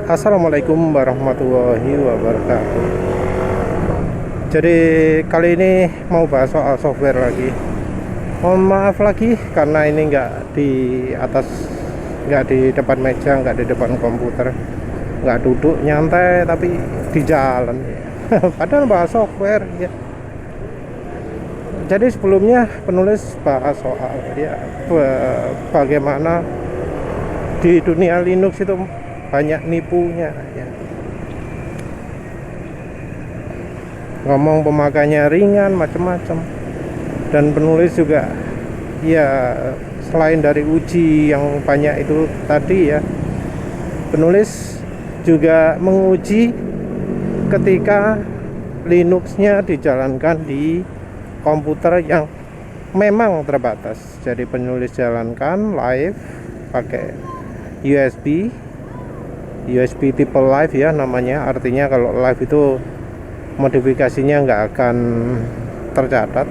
Assalamualaikum warahmatullahi wabarakatuh. Jadi kali ini mau bahas soal software lagi. Mohon maaf lagi karena ini nggak di atas, nggak di depan meja, nggak di depan komputer, nggak duduk nyantai tapi di jalan. Padahal bahas software ya. Jadi sebelumnya penulis bahas soal ya bagaimana di dunia Linux itu banyak nipunya ya. Ngomong pemakainya ringan macam-macam, dan penulis juga ya, selain dari uji yang banyak itu tadi ya, penulis juga menguji ketika Linuxnya dijalankan di komputer yang memang terbatas. Jadi penulis jalankan live pakai USB tipe live ya namanya. Artinya kalau live itu modifikasinya nggak akan tercatat.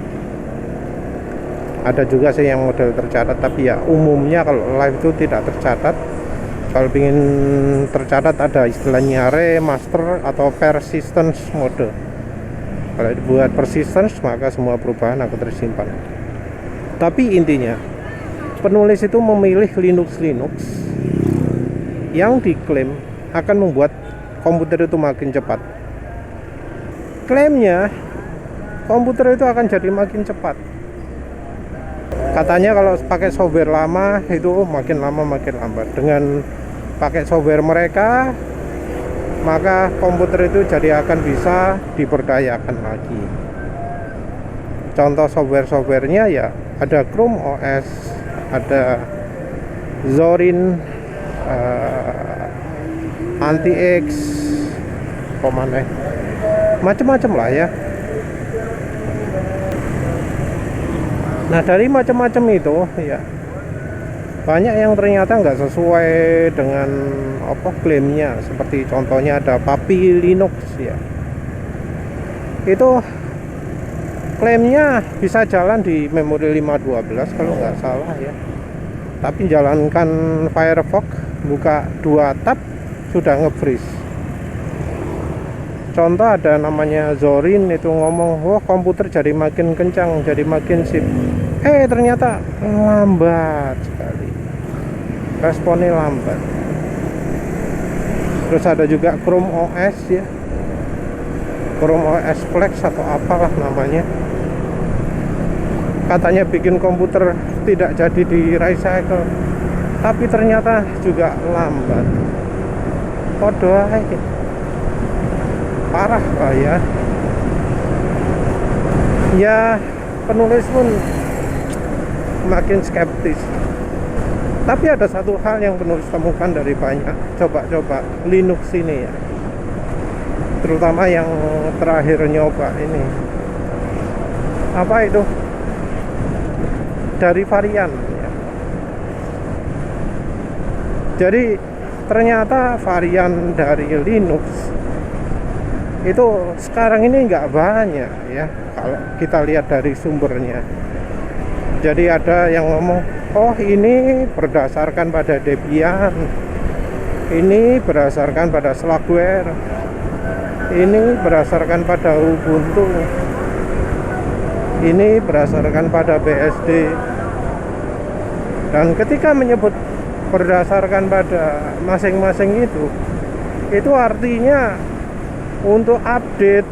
Ada juga sih yang model tercatat, tapi ya umumnya kalau live itu tidak tercatat. Kalau ingin tercatat ada istilahnya remaster atau persistence mode. Kalau dibuat persistence maka semua perubahan akan tersimpan. Tapi intinya penulis itu memilih Linux yang diklaim akan membuat komputer itu makin cepat. Klaimnya komputer itu akan jadi makin cepat. Katanya kalau pakai software lama itu makin lama makin lambat. Dengan pakai software mereka, maka komputer itu jadi akan bisa diberdayakan lagi. Contoh software-softwarenya ya ada Chrome OS, ada Zorin, Anti-X, macam-macam lah ya. Nah dari macam-macam itu ya banyak yang ternyata nggak sesuai dengan klaimnya. Seperti contohnya ada Puppy Linux ya, itu klaimnya bisa jalan di memori 512 kalau nggak salah ya, tapi jalankan Firefox buka 2 tab sudah nge-freeze. Contoh ada namanya Zorin, itu ngomong komputer jadi makin kencang, jadi makin sip, ternyata lambat sekali, responnya lambat. Terus ada juga Chrome OS ya, Chrome OS Flex atau apalah namanya, katanya bikin komputer tidak jadi di recycle, tapi ternyata juga lambat. Podo aja, parah lah ya. Ya penulis pun makin skeptis. Tapi ada satu hal yang penulis temukan dari banyak coba-coba Linux ini ya, terutama yang terakhir nyoba ini. Apa itu? Dari varian ya. Jadi ternyata varian dari Linux itu sekarang ini nggak banyak ya, kalau kita lihat dari sumbernya. Jadi ada yang ngomong, ini berdasarkan pada Debian, ini berdasarkan pada Slackware, ini berdasarkan pada Ubuntu, ini berdasarkan pada BSD. Dan ketika menyebut berdasarkan pada masing-masing itu artinya untuk update,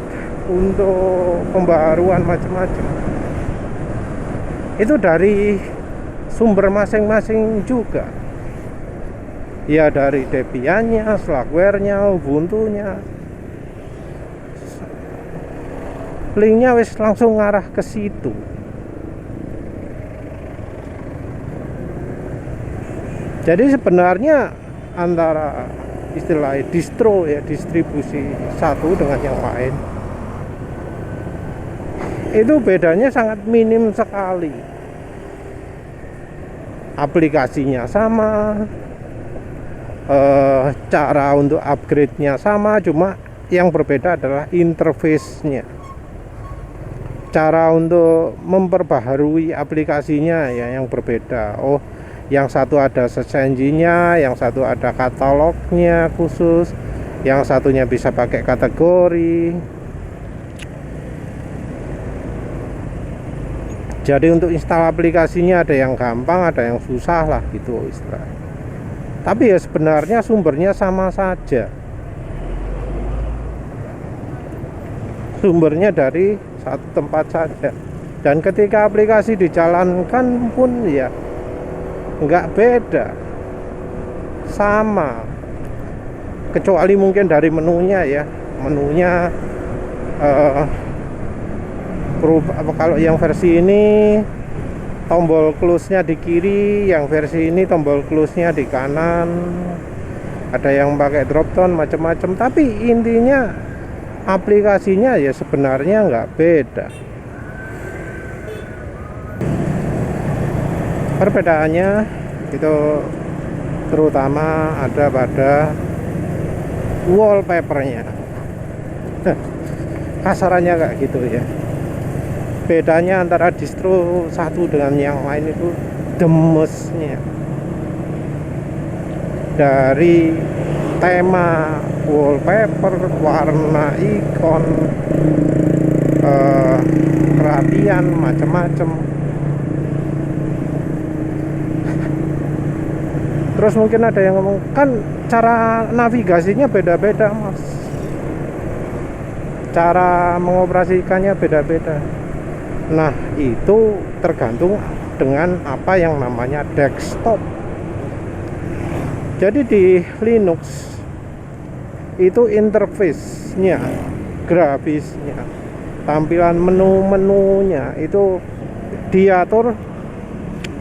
untuk pembaruan macam-macam, itu dari sumber masing-masing juga ya, dari Debiannya, Slackware-nya, Ubuntu-nya. Linknya wis langsung ngarah ke situ. Jadi sebenarnya antara istilah distro ya, distribusi satu dengan yang lain, itu bedanya sangat minim sekali. Aplikasinya sama, cara untuk upgrade-nya sama, cuma yang berbeda adalah interface-nya. Cara untuk memperbaharui aplikasinya ya yang berbeda. Yang satu ada search engine-nya, yang satu ada katalognya khusus, yang satunya bisa pakai kategori. Jadi untuk install aplikasinya ada yang gampang, ada yang susah lah gitu istilahnya. Tapi ya sebenarnya sumbernya sama saja. Sumbernya dari satu tempat saja. Dan ketika aplikasi dijalankan pun ya nggak beda, sama, kecuali mungkin dari menunya ya, menunya kalau yang versi ini tombol close-nya di kiri, yang versi ini tombol close-nya di kanan, ada yang pakai drop down macam-macam, tapi intinya aplikasinya ya sebenarnya nggak beda. Perbedaannya itu terutama ada pada wallpapernya. Kasarannya kayak gitu ya. Bedanya antara distro satu dengan yang lain itu demesnya. Dari tema wallpaper, warna ikon, kerapian macam-macam. Terus mungkin ada yang ngomong, kan cara navigasinya beda-beda mas, cara mengoperasikannya beda-beda. Nah itu tergantung dengan apa yang namanya desktop. Jadi di Linux itu interface-nya, grafisnya, tampilan menu-menunya itu diatur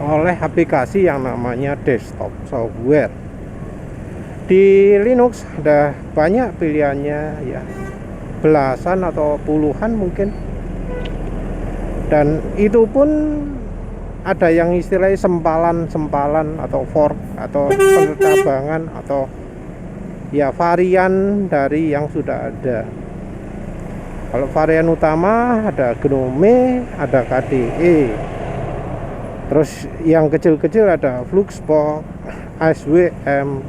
oleh aplikasi yang namanya desktop software. Di Linux ada banyak pilihannya ya, belasan atau puluhan mungkin, dan itu pun ada yang istilahnya sempalan-sempalan atau fork atau percabangan atau ya varian dari yang sudah ada. Kalau varian utama ada GNOME, ada KDE. Terus yang kecil-kecil ada Fluxbox, SWM,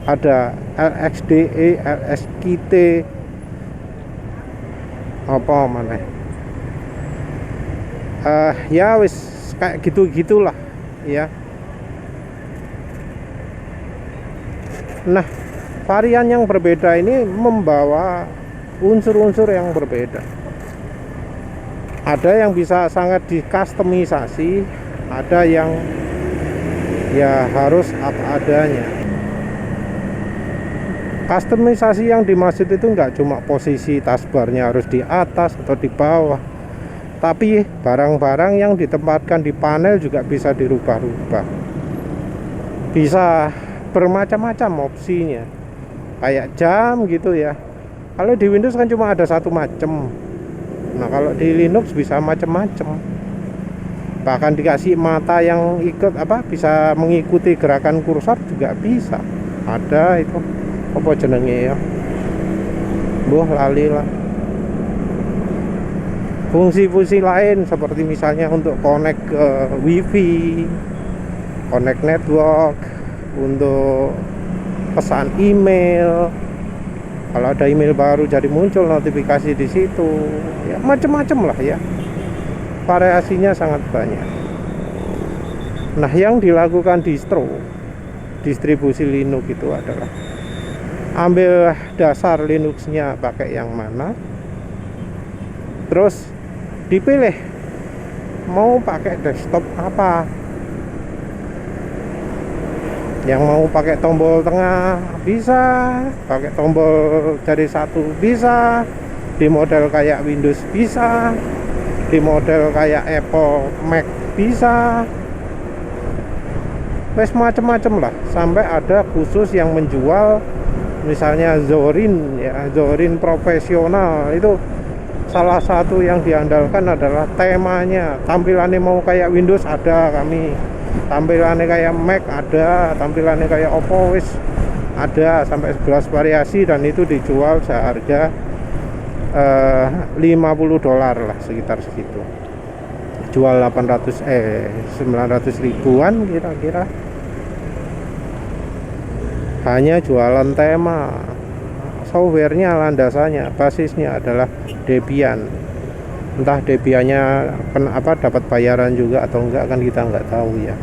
ada LXDE, LXQt, apa mana? Ya wis kayak gitu-gitulah ya. Nah, varian yang berbeda ini membawa unsur-unsur yang berbeda. Ada yang bisa sangat dikustomisasi, ada yang ya harus apa adanya. Kustomisasi yang dimaksud itu nggak cuma posisi taskbarnya harus di atas atau di bawah, tapi barang-barang yang ditempatkan di panel juga bisa dirubah-rubah, bisa bermacam-macam opsinya, kayak jam gitu ya. Kalau di Windows kan cuma ada satu macam. Nah kalau di Linux bisa macam-macam, bahkan dikasih mata yang ikut apa, bisa mengikuti gerakan kursor juga bisa. Ada itu apa jenenge ya, lali lah. Fungsi-fungsi lain seperti misalnya untuk connect ke wifi, connect network, untuk pesan email. Kalau ada email baru jadi muncul notifikasi di situ, ya macam-macam lah ya. Variasinya sangat banyak. Nah, yang dilakukan distribusi Linux itu adalah ambil dasar Linuxnya pakai yang mana, terus dipilih mau pakai desktop apa. Yang mau pakai tombol tengah bisa, pakai tombol jari satu bisa, di model kayak Windows bisa, di model kayak Apple Mac bisa, wes macem-macem lah. Sampai ada khusus yang menjual misalnya Zorin ya, Zorin profesional. Itu salah satu yang diandalkan adalah temanya. Tampilannya mau kayak Windows ada kami, tampilannya kayak Mac ada, tampilannya kayak Oppo wis ada, sampai 11 variasi, dan itu dijual seharga $50 lah, sekitar segitu. jual 900 ribuan kira-kira, hanya jualan tema. Softwarenya, landasannya, basisnya adalah Debian. Entah Debiannya dapat bayaran juga atau enggak kan kita nggak tahu ya.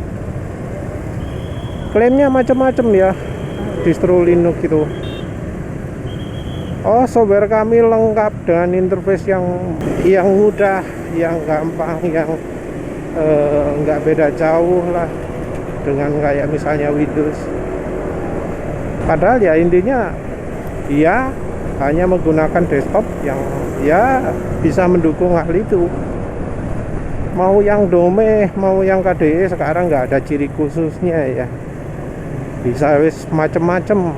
Klaimnya macam-macam ya distro Linux itu. Oh, software kami lengkap dengan interface yang mudah, yang gampang, yang nggak beda jauh lah dengan kayak misalnya Windows. Padahal ya intinya dia hanya menggunakan desktop yang ya bisa mendukung hal itu. Mau yang Dome, mau yang KDE sekarang nggak ada ciri khususnya ya. Bisa wis macem-macem.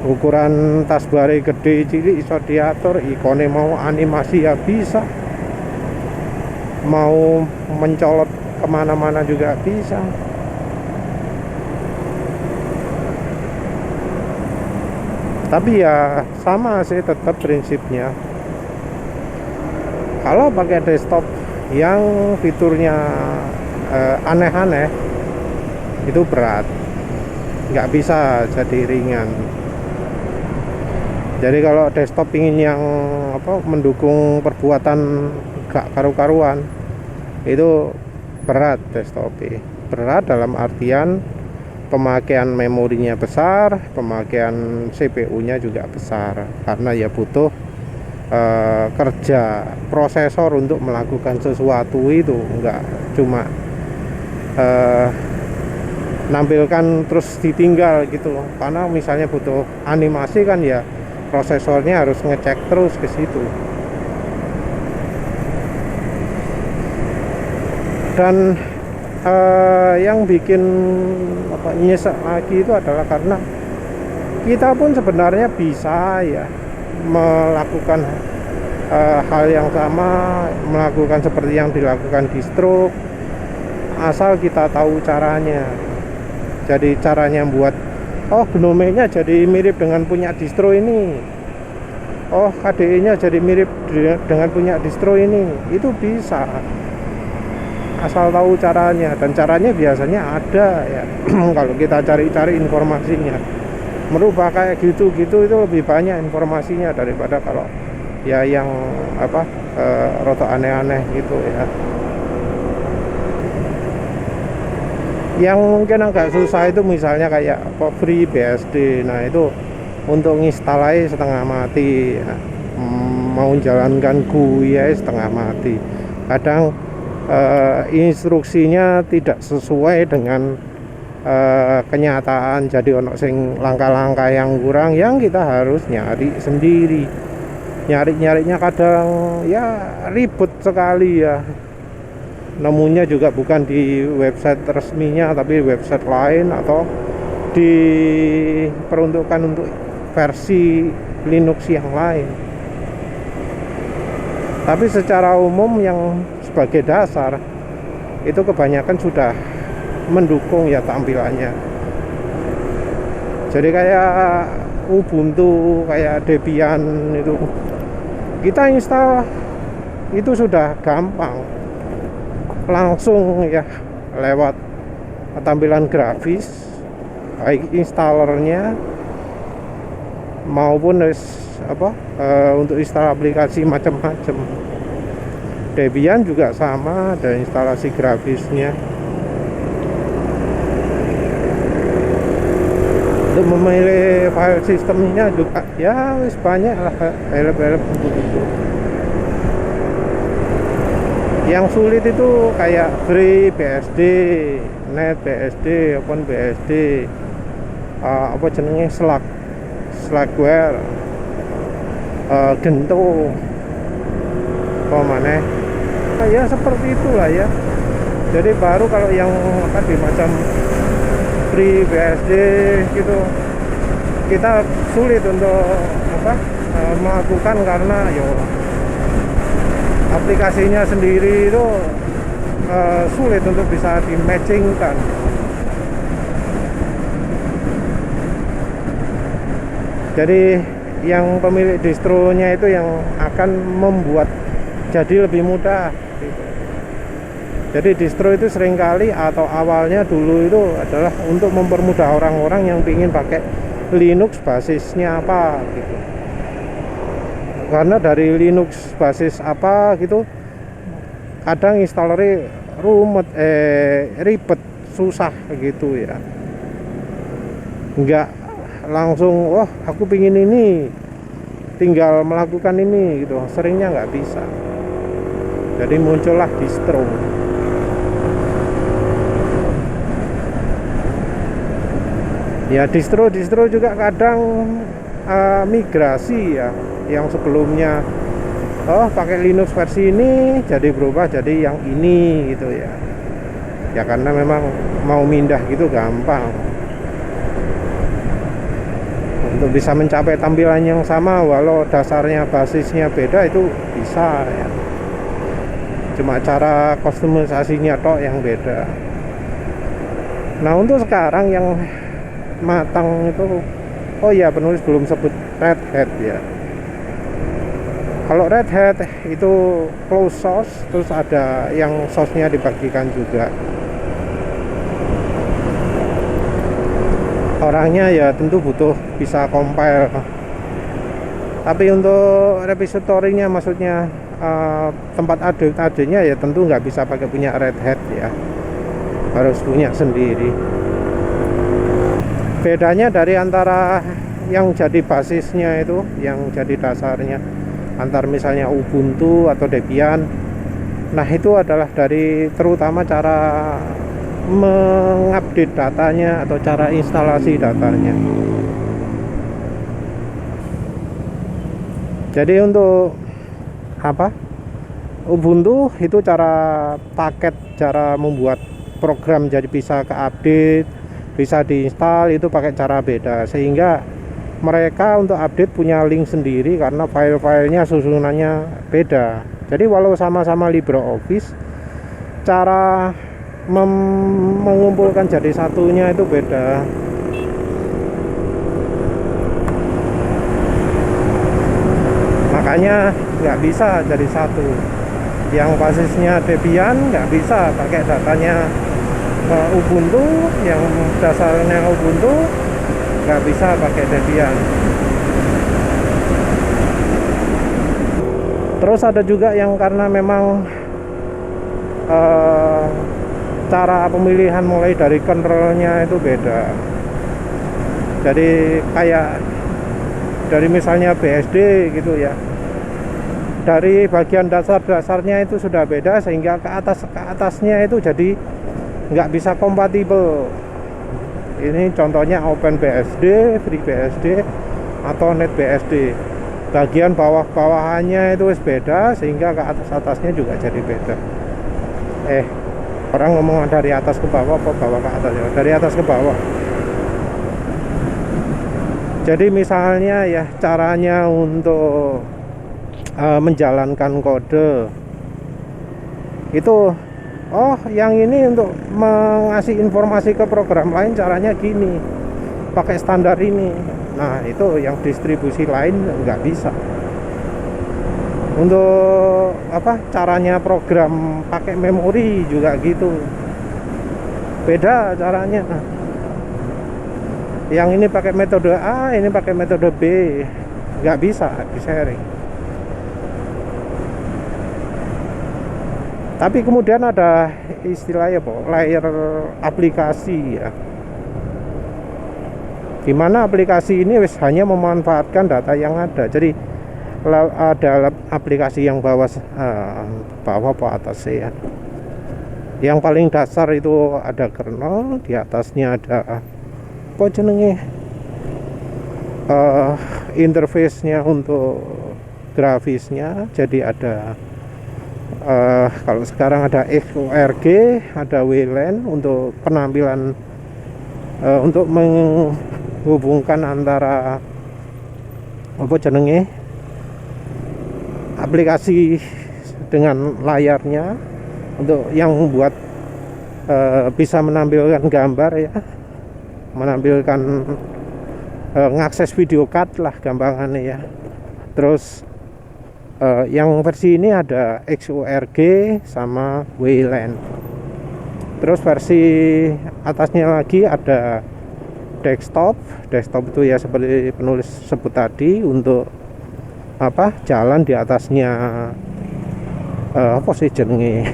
Ukuran taskbar gede cilik iso diatur, ikone mau animasi ya bisa. Mau mencolot kemana-mana juga bisa. Tapi ya sama sih tetap prinsipnya. Kalau pakai desktop yang fiturnya aneh-aneh itu berat, nggak bisa jadi ringan. Jadi kalau desktop ingin yang mendukung perbuatan gak karu-karuan, itu berat desktop. Berat dalam artian pemakaian memorinya besar, pemakaian CPU-nya juga besar, karena ya butuh kerja prosesor untuk melakukan sesuatu itu, enggak cuma nampilkan terus ditinggal gitu. Karena misalnya butuh animasi kan ya prosesornya harus ngecek terus ke situ. Dan yang bikin nyesek lagi itu adalah karena kita pun sebenarnya bisa ya melakukan hal yang sama, melakukan seperti yang dilakukan distro, asal kita tahu caranya. Jadi caranya buat GNOME-nya jadi mirip dengan punya distro ini, KDE-nya jadi mirip dengan punya distro ini, itu bisa asal tahu caranya. Dan caranya biasanya ada ya. Kalau kita cari-cari informasinya, merubah kayak gitu-gitu itu lebih banyak informasinya daripada kalau ya yang rotok aneh-aneh gitu ya. Yang mungkin agak susah itu misalnya kayak FreeBSD. Nah itu untuk nginstalai setengah mati ya. Mau jalankan GUI ya setengah mati. Kadang instruksinya tidak sesuai dengan kenyataan, jadi ono sing langkah-langkah yang kurang yang kita harus nyari sendiri. Nyarinya kadang ya ribet sekali ya. Nemunya juga bukan di website resminya, tapi website lain atau diperuntukkan untuk versi Linux yang lain. Tapi secara umum yang sebagai dasar itu kebanyakan sudah mendukung ya tampilannya. Jadi kayak Ubuntu, kayak Debian itu kita install itu sudah gampang, langsung ya lewat tampilan grafis, baik installernya maupun untuk install aplikasi macam-macam. Debian juga sama, ada instalasi grafisnya. Untuk memilih file sistemnya juga ya wis banyak lah help-help untuk itu. Yang sulit itu kayak FreeBSD, NetBSD, OpenBSD, Slackware, Gentoo, mana ya seperti itulah ya. Jadi baru kalau yang di macam FreeBSD gitu kita sulit untuk melakukan, karena aplikasinya sendiri itu sulit untuk bisa di-matchingkan. Jadi yang pemilik distronya itu yang akan membuat jadi lebih mudah gitu. Jadi distro itu seringkali atau awalnya dulu itu adalah untuk mempermudah orang-orang yang ingin pakai Linux basisnya apa gitu. Karena dari Linux basis apa gitu kadang installernya ribet, susah gitu ya. Enggak langsung wah aku pingin ini, tinggal melakukan ini gitu, seringnya nggak bisa. Jadi muncullah distro. Ya distro juga kadang migrasi ya, yang sebelumnya pakai Linux versi ini jadi berubah jadi yang ini gitu ya. Ya karena memang mau mindah gitu gampang. Untuk bisa mencapai tampilan yang sama walau dasarnya basisnya beda itu bisa ya. Cuma cara kustomisasinya tok yang beda. Nah untuk sekarang yang matang itu, oh ya penulis belum sebut Red Hat ya. Kalau Red Hat itu closed source, terus ada yang source-nya dibagikan juga. Orangnya ya tentu butuh bisa compile. Tapi untuk repository-nya maksudnya tempat adanya ya tentu nggak bisa pakai punya Red Hat ya. Harus punya sendiri. Bedanya dari antara yang jadi basisnya itu, yang jadi dasarnya antar misalnya Ubuntu atau Debian. Nah itu adalah dari terutama cara mengupdate datanya atau cara instalasi datanya. Jadi untuk Ubuntu itu cara paket, cara membuat program jadi bisa keupdate, bisa diinstal itu pakai cara beda, sehingga mereka untuk update punya link sendiri karena file-filenya susunannya beda. Jadi walau sama-sama LibreOffice, cara mengumpulkan jadi satunya itu beda. Makanya nggak bisa jadi satu. Yang basisnya Debian nggak bisa pakai datanya Ubuntu, yang dasarnya Ubuntu nggak bisa pakai Debian. Terus ada juga yang karena memang cara pemilihan mulai dari kernelnya itu beda. Jadi kayak dari misalnya BSD gitu ya, dari bagian dasar-dasarnya itu sudah beda, sehingga ke atasnya itu jadi nggak bisa kompatibel. Ini contohnya OpenBSD, FreeBSD atau NetBSD. Bagian bawah-bawahannya itu beda, sehingga ke atasnya juga jadi beda. Orang ngomong dari atas ke bawah apa bawah ke atas ya? Dari atas ke bawah. Jadi misalnya ya caranya untuk menjalankan kode itu, yang ini untuk mengasih informasi ke program lain caranya gini, pakai standar ini. Nah itu yang distribusi lain nggak bisa. Untuk caranya program pakai memori juga gitu, beda caranya. Yang ini pakai metode A, ini pakai metode B, nggak bisa di sharing. Tapi kemudian ada istilahnya layer aplikasi ya, dimana aplikasi ini hanya memanfaatkan data yang ada. Jadi ada aplikasi yang bawah ke atas ya. Yang paling dasar itu ada kernel, di atasnya ada interface-nya untuk grafisnya. Jadi ada kalau sekarang ada XORG, ada WLAN untuk penampilan, untuk menghubungkan antara aplikasi dengan layarnya, untuk yang membuat bisa menampilkan gambar ya, menampilkan ngakses video card lah gampangannya ya. Terus yang versi ini ada XORG sama WLAN. Terus versi atasnya lagi ada desktop. Desktop itu ya seperti penulis sebut tadi, untuk apa, jalan di atasnya apa sih jenenge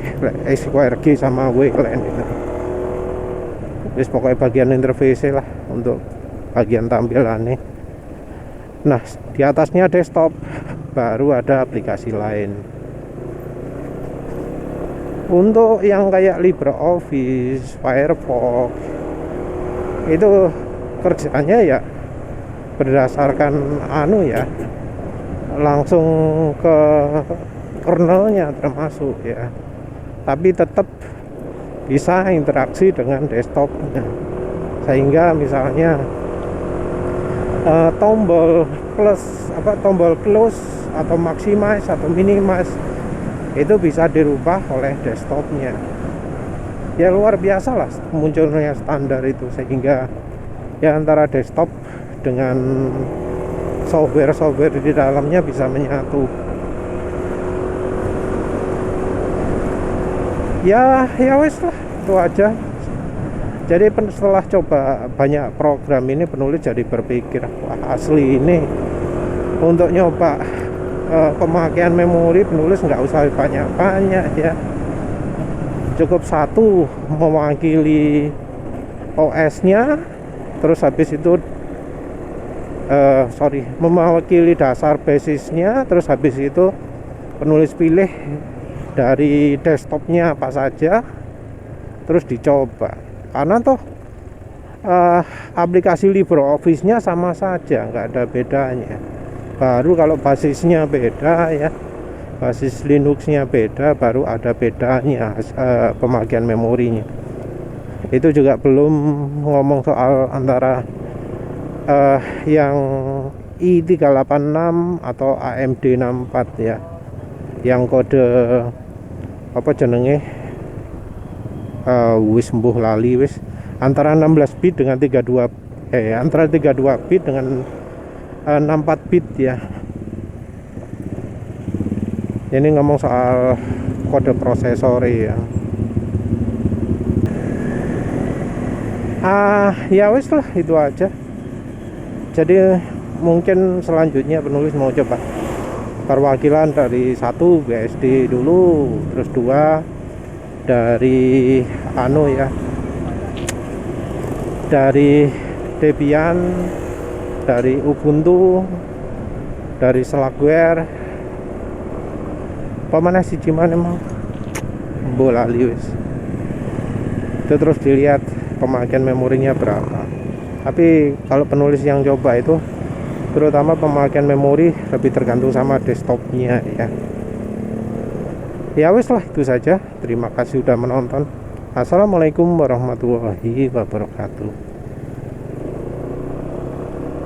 SQRG sama WLAN itu. Terus pokoknya bagian interface lah untuk bagian tampilannya. Nah, di atasnya desktop baru ada aplikasi lain. Untuk yang kayak LibreOffice, Firefox, itu kerjanya ya berdasarkan langsung ke kernelnya termasuk ya, tapi tetap bisa interaksi dengan desktopnya, sehingga misalnya tombol close atau maximize atau minimize itu bisa dirubah oleh desktopnya. Ya luar biasa lah munculnya standar itu, sehingga ya antara desktop dengan software di dalamnya bisa menyatu. Ya wes lah, itu aja. Jadi setelah coba banyak program ini, penulis jadi berpikir, wah asli ini untuk nyoba pemakaian memori, penulis nggak usah banyak-banyak ya, cukup satu mewakili OS-nya, terus habis itu mewakili dasar basisnya, terus habis itu penulis pilih dari desktopnya apa saja, terus dicoba. Karena toh aplikasi LibreOffice-nya sama saja, nggak ada bedanya. Baru kalau basisnya beda ya, basis Linux-nya beda, baru ada bedanya pemakaian memorinya. Itu juga belum ngomong soal antara yang i386 atau AMD 64 ya, yang kode apa jenenge wis mbuh lali wis, antara 16 bit dengan 32 antara 32 bit dengan 64 bit ya. Ini ngomong soal kode prosesor ya. Ya wis lah, itu aja. Jadi mungkin selanjutnya penulis mau coba perwakilan dari satu BSD dulu, terus dua dari dari Debian, dari Ubuntu, dari Slackware, pemana sih gimana emang bola liwis itu, terus dilihat pemakaian memorinya berapa. Tapi kalau penulis yang coba itu terutama pemakaian memori lebih tergantung sama desktopnya ya. Ya wis lah, itu saja. Terima kasih sudah menonton. Assalamualaikum warahmatullahi wabarakatuh.